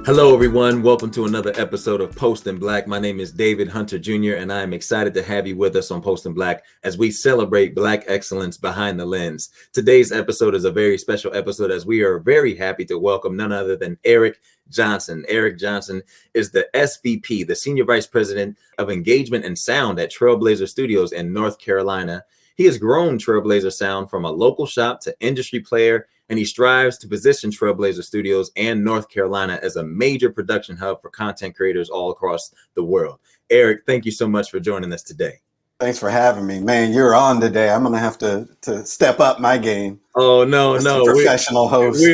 Hello, everyone. Welcome to another episode of Post in Black. My name is David Hunter Jr., and I am excited to have you with us on Post in Black as we celebrate Black excellence behind the lens. Today's episode is a very special episode as we are very happy to welcome none other than Eric Johnson. Eric Johnson is the SVP, the Senior Vice President of Engagement and Sound at Trailblazer Studios in North Carolina. He has grown Trailblazer Sound from a local shop to industry player, and he strives to position Trailblazer Studios and North Carolina as a major production hub for content creators all across the world. Eric, thank you so much for joining us today. Thanks for having me, man. You're on today. I'm gonna have to step up my game. Oh no, professional host.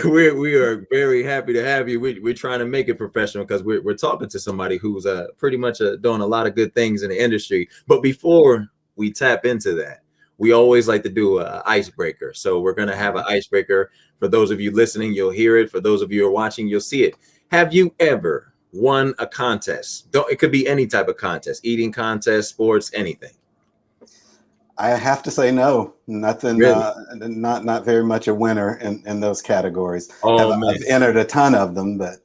We are very happy to have you. We're trying to make it professional because we're talking to somebody who's pretty much doing a lot of good things in the industry. But before we tap into that, we always like to do an icebreaker. So we're going to have an icebreaker. For those of you listening, you'll hear it. For those of you who are watching, you'll see it. Have you ever won a contest? It could be any type of contest, eating contest, sports, anything. I have to say no, nothing, really? Not very much a winner in those categories. Oh, I've entered a ton of them, but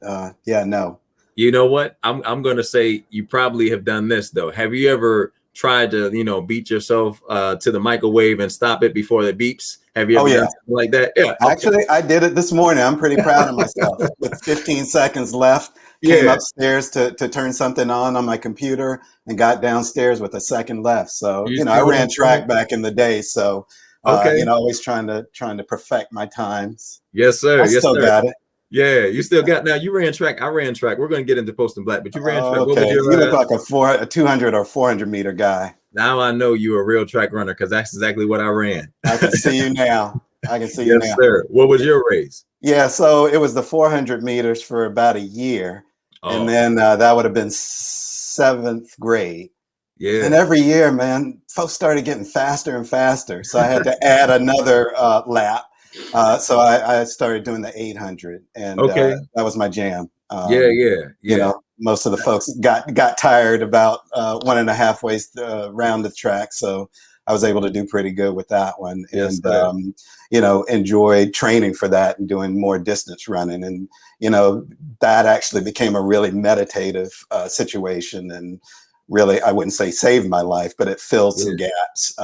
yeah, no. You know what? I'm going to say you probably have done this though. Have you ever tried to, beat yourself to the microwave and stop it before it beeps? Have you ever done something like that? Yeah. Actually, I did it this morning. I'm pretty proud of myself. With 15 seconds left, came upstairs to turn something on my computer and got downstairs with a second left. So, I ran track back in the day. So, always trying to perfect my times. Yes, sir. I still got it. Yeah, you still got. Now you ran track. I ran track. We're going to get into Post in Black, but you ran track. Okay. What was you look like a 200 or 400 meter guy. Now I know you're a real track runner because that's exactly what I ran. I can see you now. Yes, sir. What was your race? Yeah, so it was the 400 meters for about a year, and then that would have been 7th grade. Yeah. And every year, man, folks started getting faster and faster, so I had to add another lap. So I started doing the 800, and that was my jam. Most of the folks got tired about 1.5 ways around the track, so I was able to do pretty good with that one. Yes, and enjoyed training for that and doing more distance running, and that actually became a really meditative situation, and really, I wouldn't say saved my life, but it filled some gaps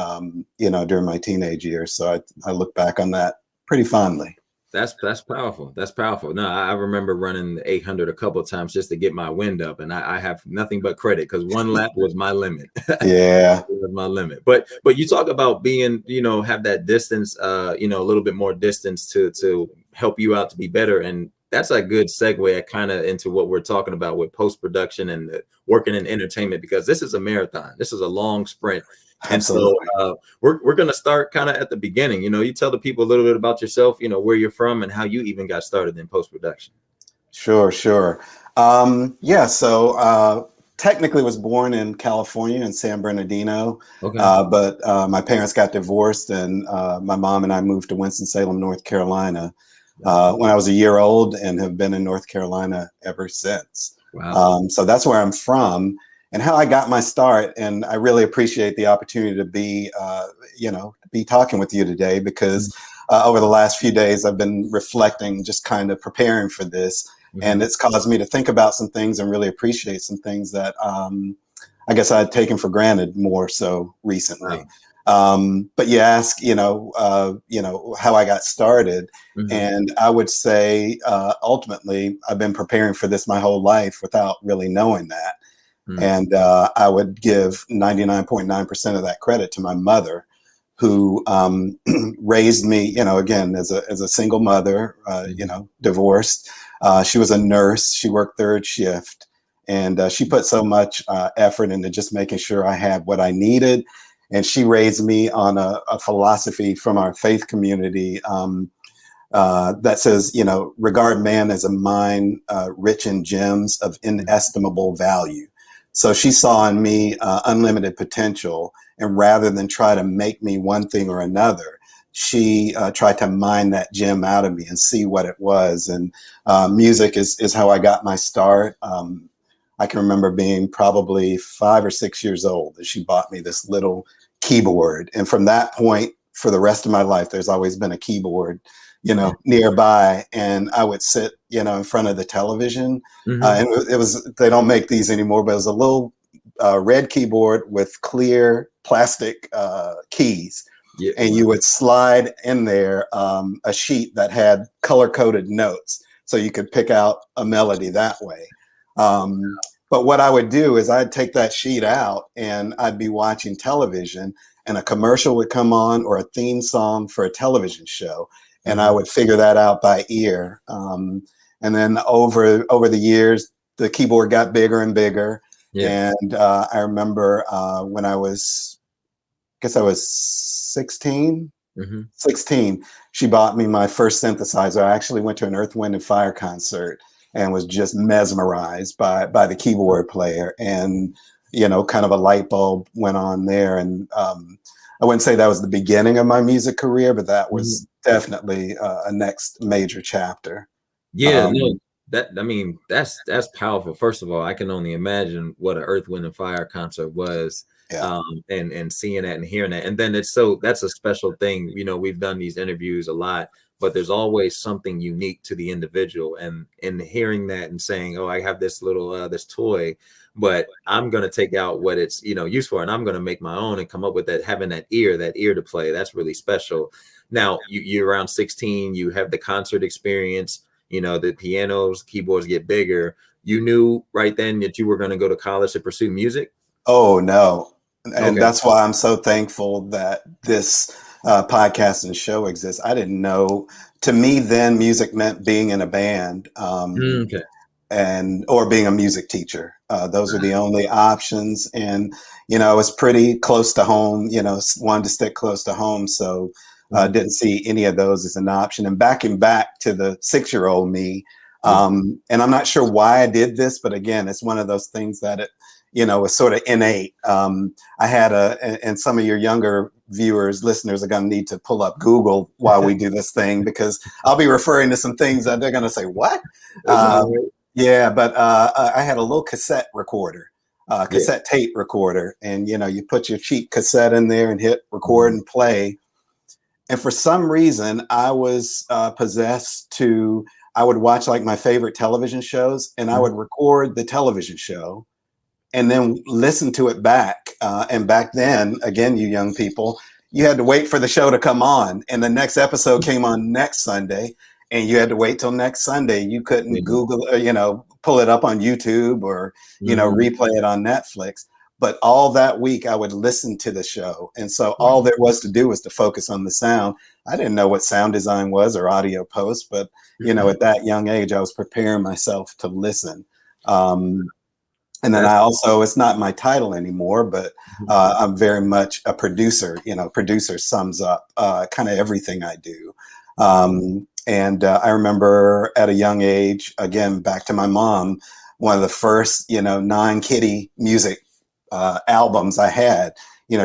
during my teenage years. So I look back on that pretty fondly. That's powerful. That's powerful. No, I remember running the 800 a couple of times just to get my wind up, and I have nothing but credit because one lap was my limit. Yeah, it was my limit. But you talk about being, have that distance, a little bit more distance to help you out to be better, and that's a good segue kind of into what we're talking about with post-production and working in entertainment, because this is a marathon. This is a long sprint. Absolutely. And so we're going to start kind of at the beginning. You tell the people a little bit about yourself, where you're from and how you even got started in post-production. Sure. So technically was born in California in San Bernardino, but my parents got divorced, and my mom and I moved to Winston-Salem, North Carolina when I was a year old, and have been in North Carolina ever since. Wow. So that's where I'm from. And how I got my start, and I really appreciate the opportunity to be talking with you today, because over the last few days I've been reflecting, just kind of preparing for this, and it's caused me to think about some things and really appreciate some things that I guess I had taken for granted more so recently. Wow. But you ask, how I got started, and I would say ultimately I've been preparing for this my whole life without really knowing that. And I would give 99.9% of that credit to my mother, who raised me, again, as a single mother, divorced. She was a nurse. She worked third shift, and she put so much effort into just making sure I had what I needed. And she raised me on a philosophy from our faith community that says, regard man as a mine rich in gems of inestimable value. So she saw in me unlimited potential, and rather than try to make me one thing or another, she tried to mine that gem out of me and see what it was. And music is how I got my start. I can remember being probably 5 or 6 years old that she bought me this little keyboard. And from that point, for the rest of my life, there's always been a keyboard nearby, and I would sit, in front of the television. Mm-hmm. And it was, they don't make these anymore, but it was a little red keyboard with clear plastic keys. Yeah. And you would slide in there a sheet that had color-coded notes, so you could pick out a melody that way. But what I would do is I'd take that sheet out and I'd be watching television, and a commercial would come on or a theme song for a television show, and I would figure that out by ear. And then over the years, the keyboard got bigger and bigger. Yeah. And I remember when I was 16. 16, she bought me my first synthesizer. I actually went to an Earth, Wind and Fire concert and was just mesmerized by the keyboard player. And, kind of a light bulb went on there. And I wouldn't say that was the beginning of my music career, but that was definitely a next major chapter. Yeah, no, that's powerful. First of all, I can only imagine what an Earth, Wind and Fire concert was. Yeah. And seeing that and hearing that. And then that's a special thing. We've done these interviews a lot, but there's always something unique to the individual, and hearing that and saying, oh, I have this little this toy, but I'm going to take out what it's used for, and I'm going to make my own and come up with that, having that ear to play. That's really special. Now you're around 16, you have the concert experience, the pianos, keyboards get bigger. You knew right then that you were going to go to college to pursue music? Oh, no. And Okay. that's why I'm so thankful that this podcast and show exists. I didn't know. To me, then music meant being in a band, Okay. or being a music teacher. Those are the only options. And, it was pretty close to home, wanted to stick close to home. So didn't see any of those as an option. And backing back to the 6-year-old me, and I'm not sure why I did this, but again, it's one of those things that it, was sort of innate. I had and some of your younger viewers, listeners are going to need to pull up Google while we do this thing, because I'll be referring to some things that they're going to say, what? Yeah, but I had a little cassette recorder, cassette tape recorder. And, you put your cheap cassette in there and hit record and play. And for some reason, I was possessed to, I would watch like my favorite television shows, and I would record the television show and then listen to it back. And back then, again, you young people, you had to wait for the show to come on, and the next episode came on next Sunday, and you had to wait till next Sunday. You couldn't Google, pull it up on YouTube or, replay it on Netflix. But all that week I would listen to the show. And so all there was to do was to focus on the sound. I didn't know what sound design was or audio post, but, at that young age, I was preparing myself to listen. And then I also, it's not my title anymore, but I'm very much a producer. Producer sums up kind of everything I do. And I remember at a young age, again, back to my mom, one of the first, non-kiddie music albums I had.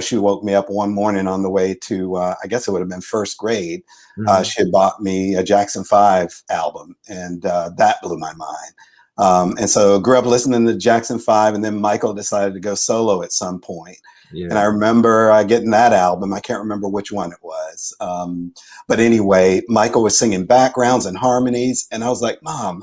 She woke me up one morning on the way to, I guess it would have been first grade. She had bought me a Jackson 5 album, and that blew my mind. And so I grew up listening to Jackson 5, and then Michael decided to go solo at some point. And I remember getting that album. I can't remember which one it was. But anyway, Michael was singing backgrounds and harmonies. And I was like, Mom,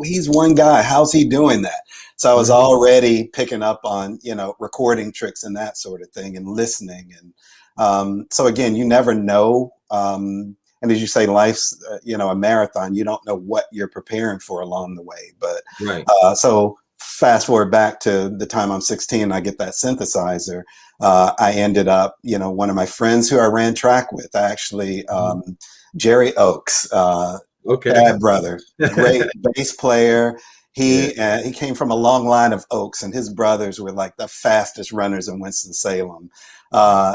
he's one guy. How's he doing that? So I was already picking up on, recording tricks and that sort of thing, and listening. And so again, you never know. And as you say, life's, a marathon. You don't know what you're preparing for along the way. But so fast forward back to the time I'm 16, I get that synthesizer. I ended up, one of my friends who I ran track with, actually, Jerry Oakes, bad brother, great bass player. He came from a long line of Oaks, and his brothers were like the fastest runners in Winston-Salem.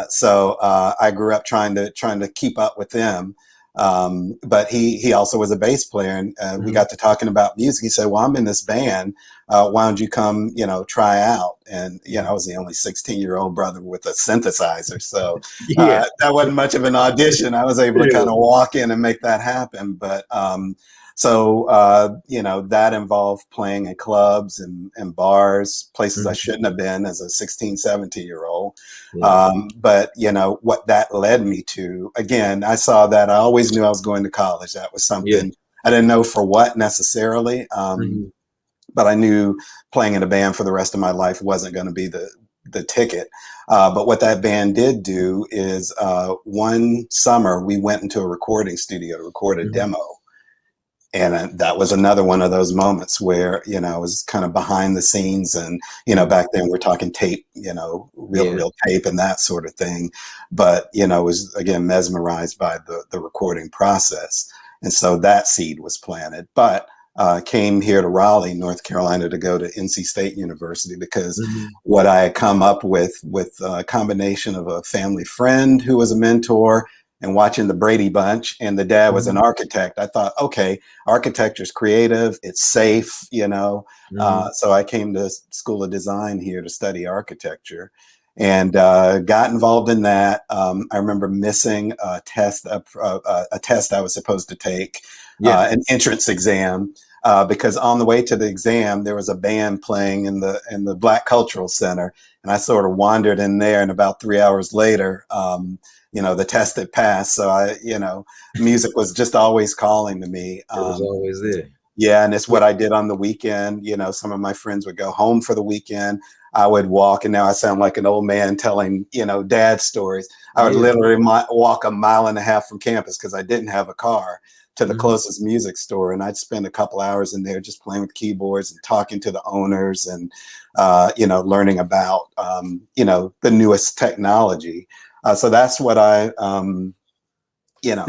So I grew up trying to keep up with them. But he also was a bass player, and we got to talking about music. He said, well, I'm in this band. Why don't you come, try out? And, I was the only 16-year-old brother with a synthesizer. So that wasn't much of an audition. I was able to kind of walk in and make that happen. But So, you know, that involved playing in clubs and bars, places I shouldn't have been as a 16, 17-year-old. Yeah. But, you know, what that led me to, again, I saw that I always knew I was going to college. That was Yeah. something I didn't know for what necessarily. But I knew playing in a band for the rest of my life wasn't going to be the ticket. But what that band did do is one summer we went into a recording studio to record a demo. And that was another one of those moments where, you know, I was kind of behind the scenes and, you know, back then we're talking tape, you know, real tape and that sort of thing. But, you know, was again mesmerized by the recording process. And so that seed was planted. But came here to Raleigh, North Carolina to go to NC State University because what I had come up with a combination of a family friend who was a mentor and watching the Brady Bunch, and the dad was an architect. I thought, okay, architecture is creative, it's safe, you know. So I came to School of Design here to study architecture, and got involved in that. I remember missing a test I was supposed to take, an entrance exam. Because on the way to the exam, there was a band playing in the Black Cultural Center, and I sort of wandered in there. And about 3 hours later, you know, the test had passed. So I, you know, music was just always calling to me. It was always there. Yeah, and it's what I did on the weekend. You know, some of my friends would go home for the weekend. I would walk, and now I sound like an old man telling, you know, dad stories. I would literally walk a mile and a half from campus because I didn't have a car to the closest music store. And I'd spend a couple hours in there just playing with keyboards and talking to the owners and, you know, learning about, you know, the newest technology. So that's what I, you know.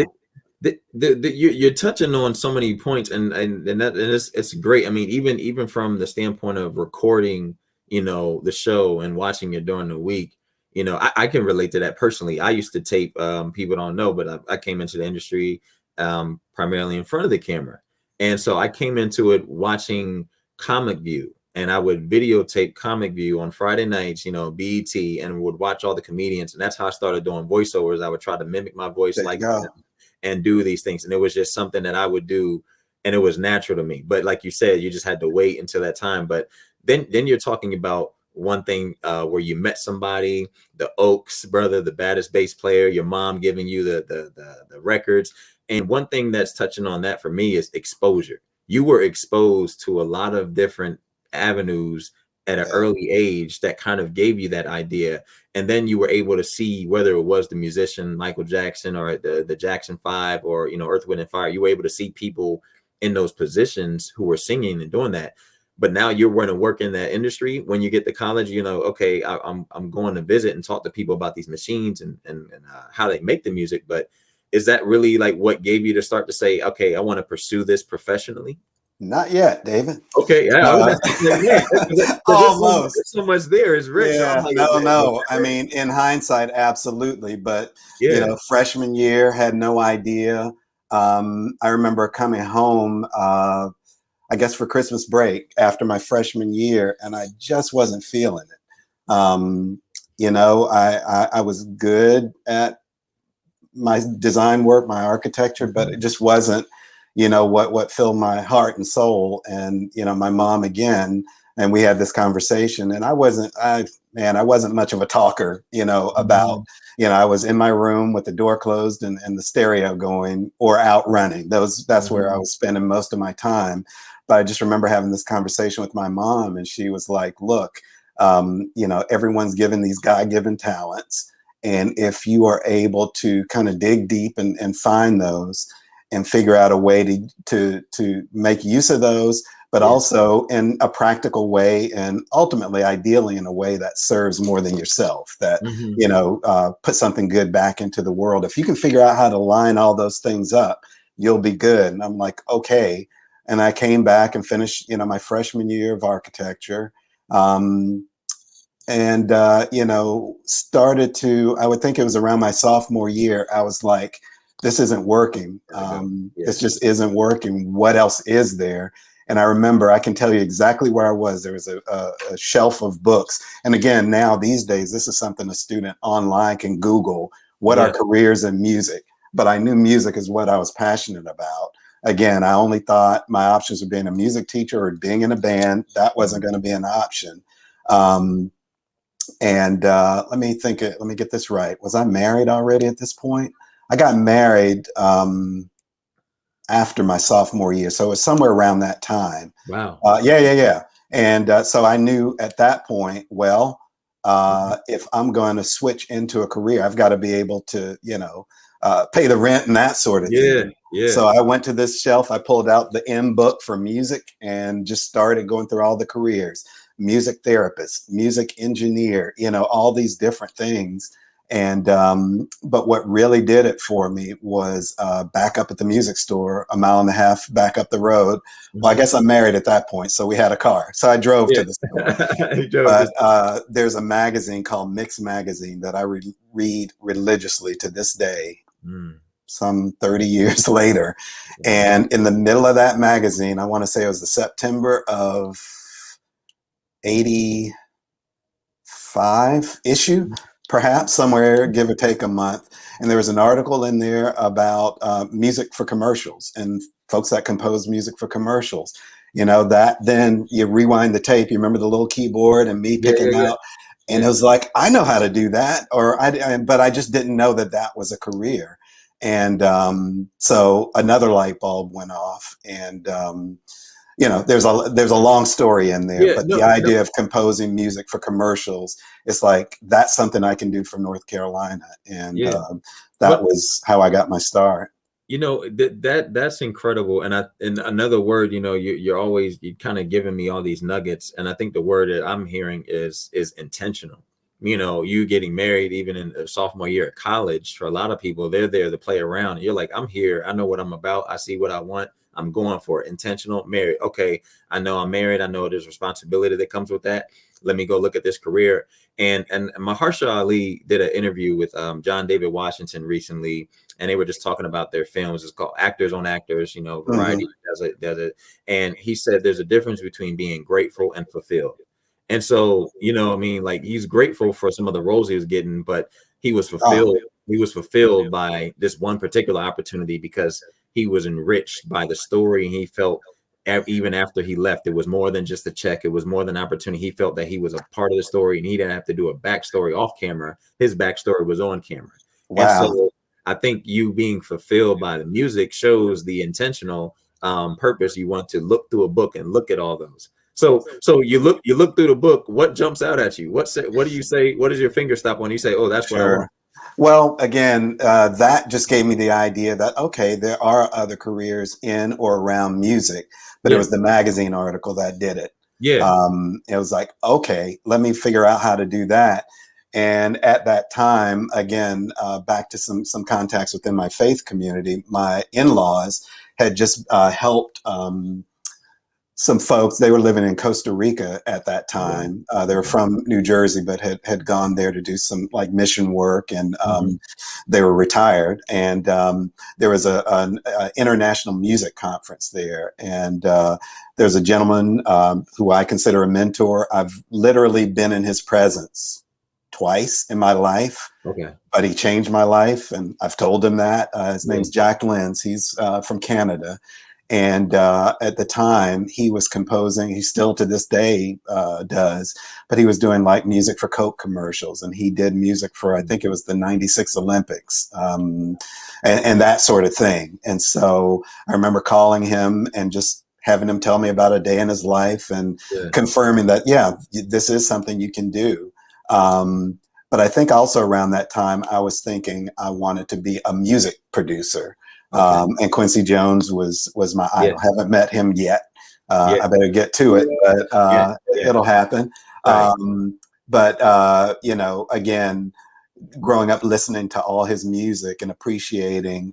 You're touching on so many points, and it's great. I mean, even from the standpoint of recording, you know, the show and watching it during the week, you know, I can relate to that personally. I used to tape. People don't know, but I came into the industry primarily in front of the camera, and so I came into it watching Comic View. And I would videotape Comic View on Friday nights, you know, BET, and would watch all the comedians. And that's how I started doing voiceovers. I would try to mimic my voice like them and do these things. And it was just something that I would do, and it was natural to me. But like you said, you just had to wait until that time. But then you're talking about one thing where you met somebody, the Oaks brother, the baddest bass player, your mom giving you the records. And one thing that's touching on that for me is exposure. You were exposed to a lot of different avenues at an early age that kind of gave you that idea. And then you were able to see whether it was the musician Michael Jackson or the Jackson 5 or, you know, Earth, Wind and Fire. You were able to see people in those positions who were singing and doing that. But now you're going to work in that industry. When you get to college, you know, okay, I'm going to visit and talk to people about these machines and how they make the music. But is that really like what gave you to start to say, okay, I want to pursue this professionally? Not yet, David. Okay, yeah, Almost. there's so much there. It's rich. Yeah, Like, no. I mean, in hindsight, absolutely. But you know, freshman year, had no idea. I remember coming home, I guess for Christmas break after my freshman year, and I just wasn't feeling it. You know, I was good at my design work, my architecture, but it just wasn't, you know, what filled my heart and soul. And, you know, my mom again, and we had this conversation, and I wasn't much of a talker, you know, about, you know, I was in my room with the door closed and the stereo going or out running. That's where I was spending most of my time. But I just remember having this conversation with my mom, and she was like, look, you know, everyone's given these God-given talents. And if you are able to kind of dig deep and find those and figure out a way to make use of those, but also in a practical way and ultimately, ideally, in a way that serves more than yourself, that, you know, put something good back into the world. If you can figure out how to line all those things up, you'll be good. And I'm like, okay. And I came back and finished, you know, my freshman year of architecture. And, you know, started to, I would think it was around my sophomore year, I was like, this isn't working. This just isn't working. What else is there? And I remember, I can tell you exactly where I was. There was a shelf of books. And again, now these days, this is something a student online can Google, what are careers in music? But I knew music is what I was passionate about. again, I only thought my options were being a music teacher or being in a band. That wasn't going to be an option. Let me think. Let me get this right. Was I married already at this point? I got married after my sophomore year, so it was somewhere around that time. Wow. Yeah. And so I knew at that point, well, if I'm going to switch into a career, I've got to be able to, pay the rent and that sort of thing. Yeah. So I went to this shelf, I pulled out the M book for music and just started going through all the careers: music therapist, music engineer, all these different things. And but what really did it for me was back up at the music store, a mile and a half back up the road. Well, I guess I'm married at that point, so we had a car, so I drove to the store. But there's a magazine called Mix Magazine that I read religiously to this day, some 30 years later. And in the middle of that magazine, I want to say it was the September of '85 issue, perhaps, somewhere, give or take a month. And there was an article in there about music for commercials and folks that compose music for commercials. That then you rewind the tape, you remember the little keyboard and me picking out. And it was like, I know how to do that, but I just didn't know that that was a career. And so another light bulb went off, and there's a long story in there, but the idea of composing music for commercials, it's like, that's something I can do from North Carolina. And that was how I got my start. That's incredible. And another word, you're kind of giving me all these nuggets. And I think the word that I'm hearing is intentional. You getting married even in a sophomore year at college, for a lot of people, they're there to play around. You're like, I'm here. I know what I'm about. I see what I want. I'm going for it. Intentional. Married. Okay. I know I'm married. I know there's responsibility that comes with that. Let me go look at this career. And Mahershala Ali did an interview with John David Washington recently, and they were just talking about their films. It's called Actors on Actors, Variety does it. And he said there's a difference between being grateful and fulfilled. And so, like, he's grateful for some of the roles he was getting, but he was fulfilled. He was fulfilled by this one particular opportunity because he was enriched by the story. And he felt, even after he left, it was more than just a check. It was more than opportunity. He felt that he was a part of the story, and he didn't have to do a backstory off camera. His backstory was on camera. Wow. And so I think you being fulfilled by the music shows the intentional purpose. You want to look through a book and look at all those. So you look through the book. What jumps out at you? What do you say? What does your finger stop when you say, "Oh, that's what I want"? Well, again, that just gave me the idea that, okay, there are other careers in or around music, but it was the magazine article that did it. It was like, okay, let me figure out how to do that. And at that time, again, back to some contacts within my faith community, my in-laws had just helped some folks. They were living in Costa Rica at that time. They were from New Jersey, but had gone there to do some like mission work, and they were retired. And there was an international music conference there. And there's a gentleman who I consider a mentor. I've literally been in his presence twice in my life. But he changed my life, and I've told him that. His name's Jack Lynch. He's from Canada. And at the time, he was composing, he still to this day does, but he was doing like music for Coke commercials, and he did music for, I think it was the '96 Olympics, and that sort of thing. And so I remember calling him and just having him tell me about a day in his life, and confirming that, this is something you can do. But I think also around that time, I was thinking I wanted to be a music producer. And Quincy Jones was my idol. Haven't met him yet. I better get to it, but it'll happen. But again, growing up listening to all his music and appreciating,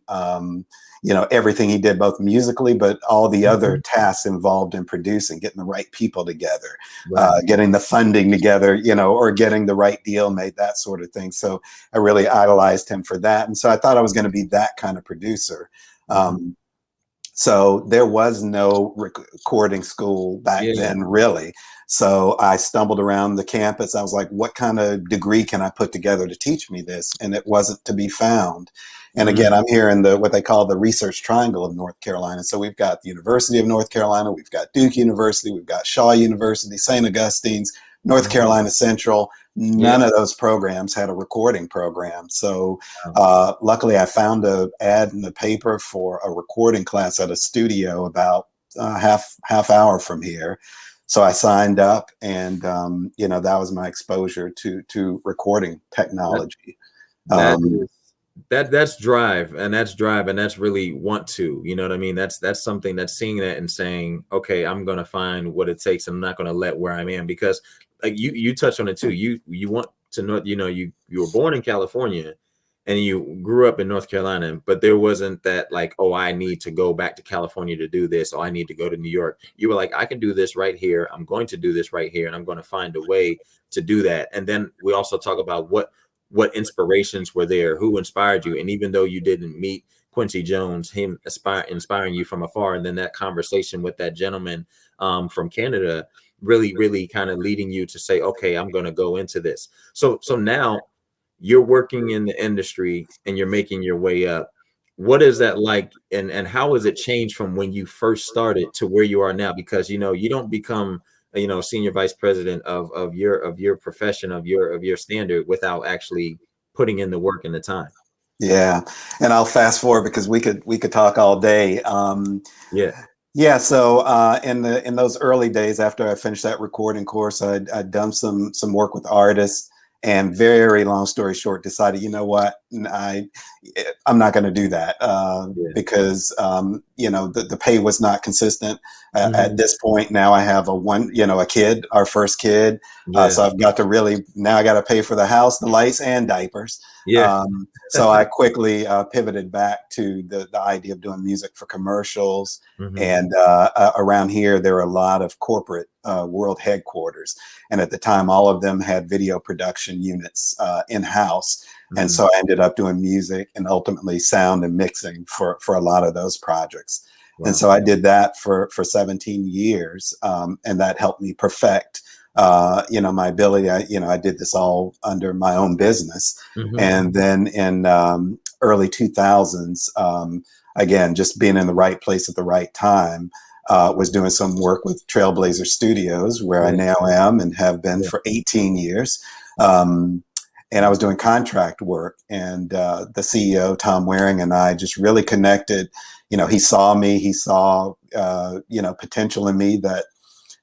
everything he did, both musically, but all the other tasks involved in producing, getting the right people together, getting the funding together, or getting the right deal made, that sort of thing. So I really idolized him for that. And so I thought I was going to be that kind of producer. So there was no recording school back then, really. So I stumbled around the campus. I was like, what kind of degree can I put together to teach me this? And it wasn't to be found. And again, I'm here in what they call the Research Triangle of North Carolina. So we've got the University of North Carolina, we've got Duke University, we've got Shaw University, St. Augustine's, North Carolina Central. None of those programs had a recording program. So luckily I found an ad in the paper for a recording class at a studio about half hour from here. So I signed up, and that was my exposure to recording technology. That's drive, and that's really want to, you know what I mean? That's something that's seeing that and saying, okay, I'm gonna find what it takes. I'm not gonna let where I am, because like you touched on it too. You want to know, you were born in California and you grew up in North Carolina, but there wasn't that like, oh, I need to go back to California to do this, or I need to go to New York. You were like, I can do this right here. I'm going to do this right here, and I'm going to find a way to do that. And then we also talk about what inspirations were there, who inspired you. And even though you didn't meet Quincy Jones, him inspiring you from afar, and then that conversation with that gentleman from Canada really kind of leading you to say, okay, I'm going to go into this. So now you're working in the industry and you're making your way up. What is that like, and how has it changed from when you first started to where you are now? Because you don't become senior vice president of your profession, of your standard, without actually putting in the work and the time. Yeah, and I'll fast forward because we could talk all day. Yeah. So in those early days after I finished that recording course, I'd done some work with artists, and very long story short, decided, you know what, I'm not going to do that because the pay was not consistent. At this point now, I have a kid, our first kid, so I've got to now I got to pay for the house, the lights, and diapers. So I quickly pivoted back to the idea of doing music for commercials. And around here, there were a lot of corporate world headquarters. And at the time, all of them had video production units in-house. And so I ended up doing music and ultimately sound and mixing for a lot of those projects. Wow. And so I did that for 17 years. And that helped me perfect my ability. I did this all under my own business. And then in early 2000s, again, just being in the right place at the right time, was doing some work with Trailblazer Studios, where I now am and have been for 18 years. And I was doing contract work, and the CEO, Tom Waring, and I just really connected. He saw me, he saw, potential in me that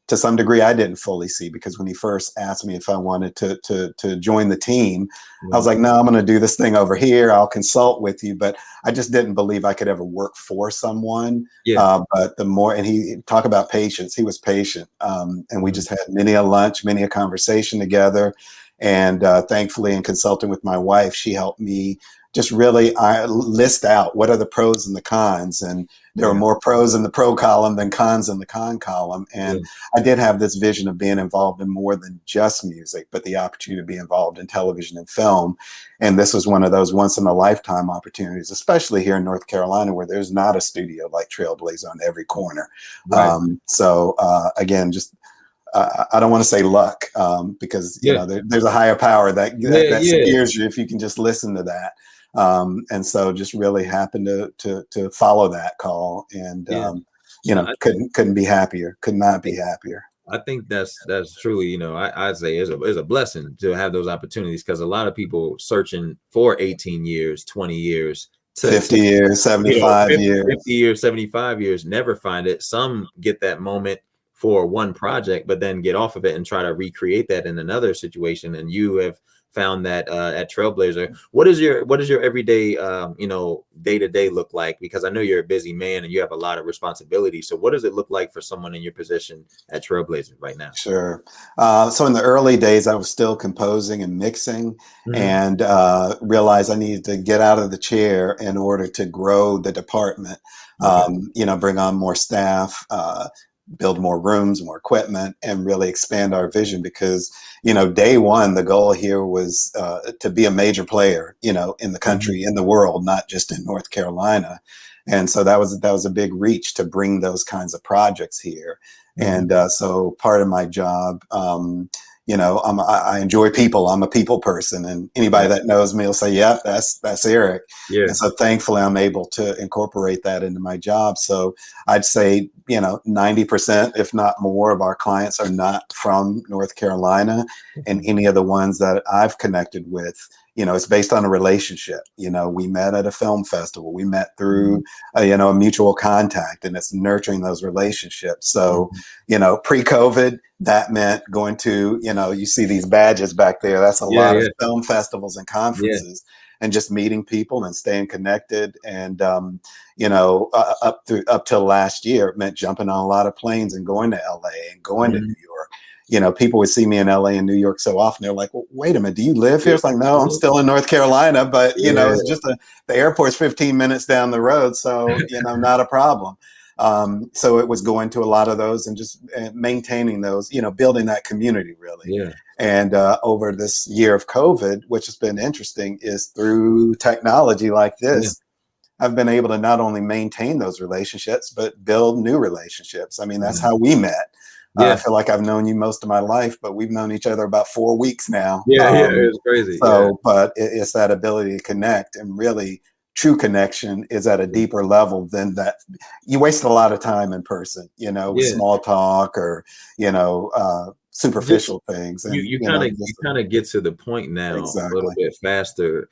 to some degree I didn't fully see, because when he first asked me if I wanted to join the team, I was like, no, I'm going to do this thing over here. I'll consult with you. But I just didn't believe I could ever work for someone. But the more, and he talk about patience, he was patient. And we just had many a lunch, many a conversation together. And thankfully, in consulting with my wife, she helped me just really list out what are the pros and the cons. And there are more pros in the pro column than cons in the con column. And I did have this vision of being involved in more than just music, but the opportunity to be involved in television and film. And this was one of those once in a lifetime opportunities, especially here in North Carolina, where there's not a studio like Trailblazer on every corner. So again, just I don't want to say luck, because there's a higher power that steers you if you can just listen to that. And so just really happened to follow that call, and couldn't be happier, could not be happier. I think that's truly, I'd say is a blessing to have those opportunities, because a lot of people searching for 18 years, 20 years, 50 years, 75 years, 50 years, 75 years, never find it. Some get that moment for one project, but then get off of it and try to recreate that in another situation. And you have found that at Trailblazer. What is your everyday day-to-day look like? Because I know you're a busy man and you have a lot of responsibility. So what does it look like for someone in your position at Trailblazer right now? Sure. So in the early days, I was still composing and mixing, and realized I needed to get out of the chair in order to grow the department. Bring on more staff, build more rooms, more equipment, and really expand our vision, because, day one, the goal here was to be a major player, in the country, in the world, not just in North Carolina. And so that was a big reach to bring those kinds of projects here. And so part of my job, I enjoy people. I'm a people person, and anybody that knows me will say, "Yep, that's Eric." Yeah. And so thankfully, I'm able to incorporate that into my job. So I'd say 90%, if not more, of our clients are not from North Carolina, and any of the ones that I've connected with, it's based on a relationship. We met at a film festival. We met through, a mutual contact, and it's nurturing those relationships. So, pre-COVID, that meant going to, you see these badges back there. That's a lot of film festivals and conferences, and just meeting people and staying connected. And, up till last year, it meant jumping on a lot of planes and going to LA and going to New York. People would see me in LA and New York so often. They're like, well, wait a minute, do you live here? It's like, no, I'm still in North Carolina, but it's just the airport's 15 minutes down the road. So, not a problem. So it was going to a lot of those and just maintaining those, building that community really. Yeah. And over this year of COVID, which has been interesting, is through technology like this, I've been able to not only maintain those relationships, but build new relationships. I mean, that's how we met. I feel like I've known you most of my life, but we've known each other about 4 weeks now. It's crazy. So, but it's that ability to connect, and really true connection is at a deeper level than that. You waste a lot of time in person, with small talk or, superficial things. And you kind of get to the point now a little bit faster.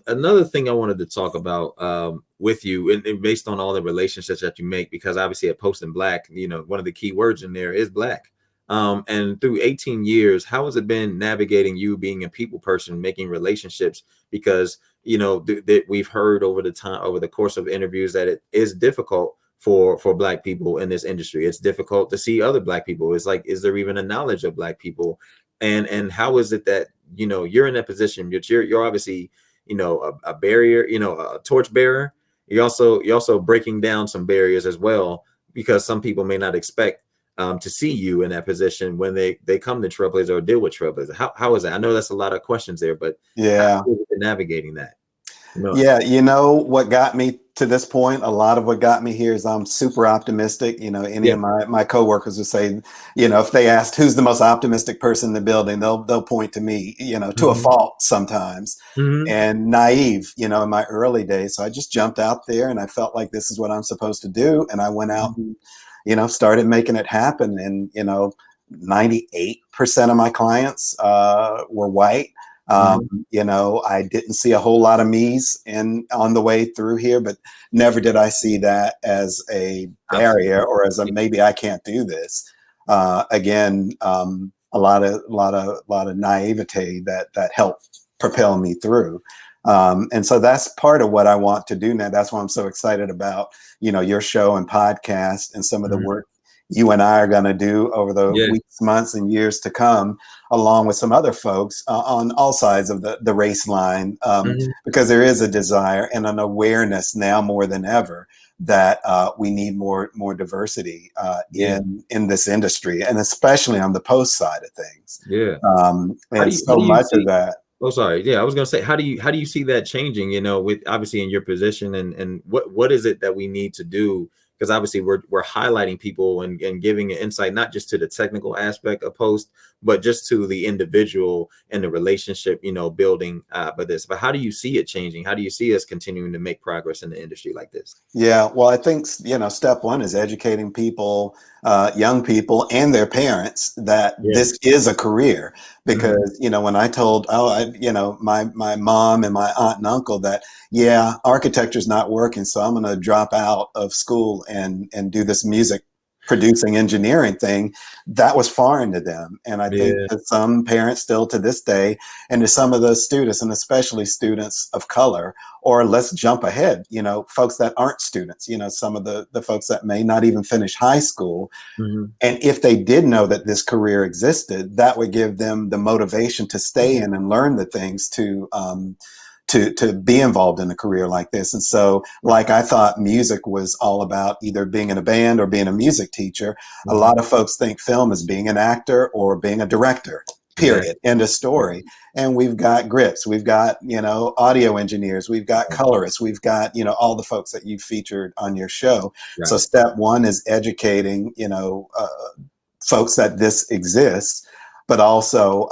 Another thing I wanted to talk about with you, and based on all the relationships that you make, because obviously at Post in Black, one of the key words in there is Black. And through 18 years, how has it been navigating you being a people person, making relationships? Because we've heard over the course of interviews that it is difficult for Black people in this industry. It's difficult to see other Black people. It's like, is there even a knowledge of Black people? And how is it that you're in that position? You're obviously a barrier, a torch bearer. You're also breaking down some barriers as well, because some people may not expect to see you in that position when they come to Trailblazer or deal with Trailblazer. How is that? I know that's a lot of questions there, but how is it navigating that? What got me to this point, a lot of what got me here is I'm super optimistic. Any of my coworkers would say, if they asked who's the most optimistic person in the building, they'll point to me, to a fault sometimes, and naive, in my early days. So I just jumped out there and I felt like this is what I'm supposed to do. And I went out and, started making it happen. And, 98% of my clients were white. I didn't see a whole lot of me's on the way through here, but never did I see that as a barrier or as a maybe I can't do this. Again, a lot of naivete that helped propel me through. And so that's part of what I want to do now. That's why I'm so excited about, your show and podcast and some of the work you and I are going to do over the weeks, months, and years to come, along with some other folks on all sides of the race line, because there is a desire and an awareness now more than ever that we need more diversity in this industry, and especially on the post side of things. And so much of that. Oh, sorry. Yeah, I was gonna say, how do you see that changing? With obviously in your position, and what is it that we need to do? Because obviously we're highlighting people and giving an insight, not just to the technical aspect of post, but just to the individual and the relationship, building but how do you see it changing? How do you see us continuing to make progress in the industry like this? Yeah, well, I think, step one is educating people, young people and their parents that this is a career. Because, when I told, my mom and my aunt and uncle that, architecture is not working, so I'm going to drop out of school and do this music producing engineering thing, that was foreign to them. And I think that some parents still to this day, and to some of those students, and especially students of color, or let's jump ahead, folks that aren't students, some of the folks that may not even finish high school. And if they did know that this career existed, that would give them the motivation to stay in and learn the things to be involved in a career like this. And so, like, I thought music was all about either being in a band or being a music teacher. A lot of folks think film is being an actor or being a director. period. Exactly. End of story. And we've got grips, we've got, audio engineers, we've got colorists, we've got, all the folks that you featured on your show. Right. So step one is educating, folks that this exists, but also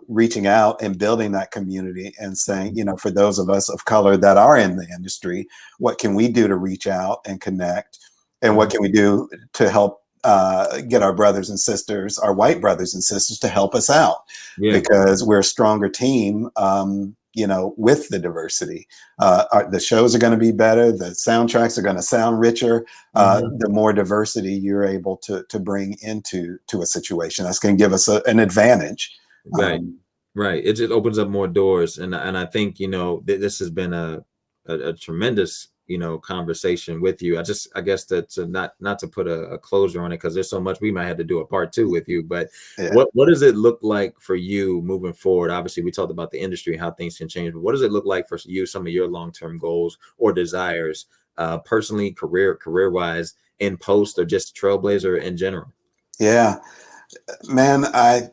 reaching out and building that community and saying, for those of us of color that are in the industry, what can we do to reach out and connect? And what can we do to help get our brothers and sisters, our white brothers and sisters, to help us out? Because we're a stronger team, with the diversity. The shows are going to be better. The soundtracks are going to sound richer. The more diversity you're able to bring into a situation, that's going to give us an advantage. Right. Right. It just opens up more doors. And I think, this has been a tremendous, conversation with you. I guess that to not to put a closure on it, because there's so much, we might have to do a part 2 with you, but what does it look like for you moving forward? Obviously we talked about the industry, how things can change, but what does it look like for you, some of your long-term goals or desires, personally, career wise, in post, or just Trailblazer in general? Yeah, man, I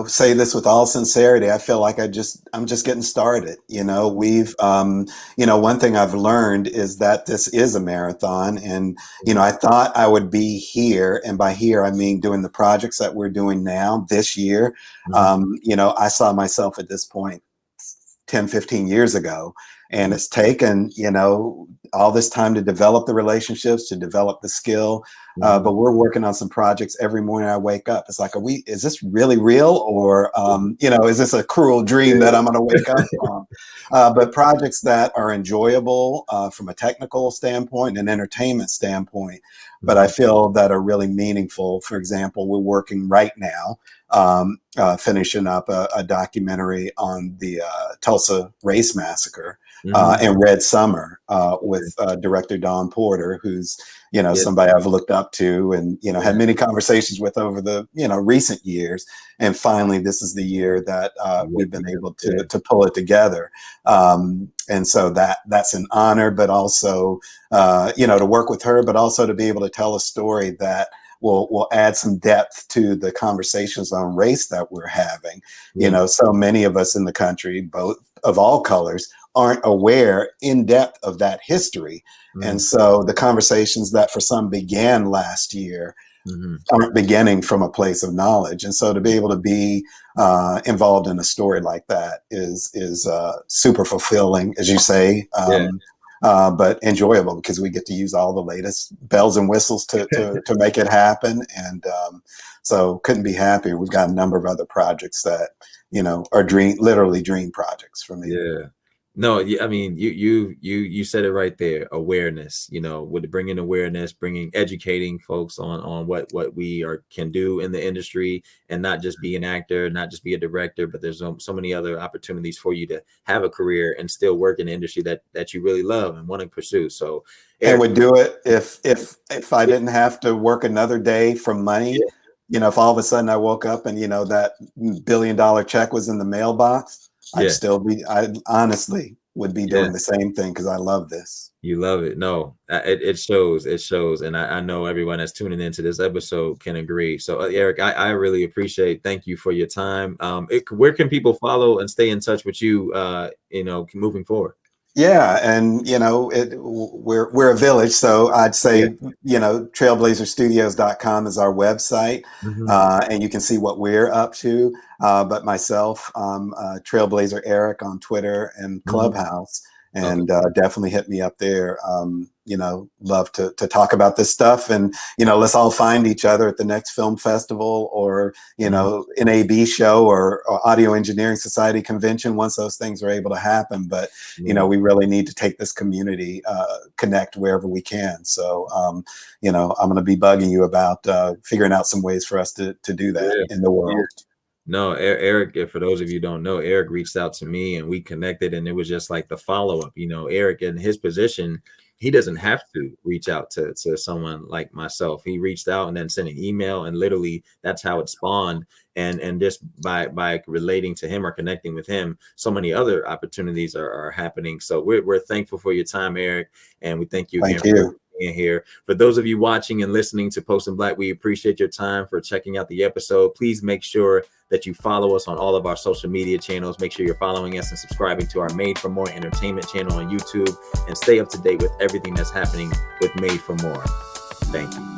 say this with all sincerity. I feel like I'm just getting started. We've one thing I've learned is that this is a marathon, and I thought I would be here, and by here I mean doing the projects that we're doing now this year. I saw myself at this point 10, 15 years ago. And it's taken, all this time to develop the relationships, to develop the skill. But we're working on some projects every morning I wake up. It's like, is this really real? Or, is this a cruel dream that I'm going to wake up from? But projects that are enjoyable from a technical standpoint and entertainment standpoint, but I feel that are really meaningful. For example, we're working right now, finishing up a documentary on the Tulsa Race Massacre and Red Summer with director Don Porter, who's somebody I've looked up to and had many conversations with over the recent years. And finally, this is the year that we've been able to pull it together. And so that's an honor, but also to work with her, but also to be able to tell a story that will add some depth to the conversations on race that we're having. So many of us in the country, both of all colors, aren't aware in depth of that history. And so the conversations that for some began last year aren't beginning from a place of knowledge. And so to be able to be involved in a story like that is super fulfilling, as you say. But enjoyable, because we get to use all the latest bells and whistles to make it happen. And so couldn't be happier. We've got a number of other projects that, are literally dream projects for me. Yeah. No, I mean, you said it right there. Awareness, with bringing awareness, educating folks on what we can do in the industry, and not just be an actor, not just be a director, but there's so many other opportunities for you to have a career and still work in the industry that you really love and want to pursue. So, Eric, and would do it if I didn't have to work another day for money. If all of a sudden I woke up and that $1 billion check was in the mailbox, I honestly would be doing the same thing, because I love this. You love it. No, it shows. It shows. And I know everyone that's tuning into this episode can agree. So Eric, I really appreciate, thank you for your time. Where can people follow and stay in touch with you, moving forward? Yeah, and we're a village, so I'd say trailblazerstudios.com is our website, and you can see what we're up to. But myself, Trailblazer Eric on Twitter and Clubhouse, and definitely hit me up there. Love to talk about this stuff, and let's all find each other at the next film festival, or NAB show, or Audio Engineering Society convention, once those things are able to happen. But we really need to take this community, connect wherever we can. So I'm going to be bugging you about figuring out some ways for us to do that in the world. No, Eric, for those of you who don't know, Eric reached out to me and we connected, and it was just like the follow-up. Eric, in his position, he doesn't have to reach out to someone like myself. He reached out and then sent an email, and literally that's how it spawned. And just by relating to him or connecting with him, so many other opportunities are happening. So we're thankful for your time, Eric, and we thank you again being here. For those of you watching and listening to Post in Black, we appreciate your time for checking out the episode. Please make sure that you follow us on all of our social media channels. Make sure you're following us and subscribing to our Made for More Entertainment channel on YouTube, and stay up to date with everything that's happening with Made for More. Thank you.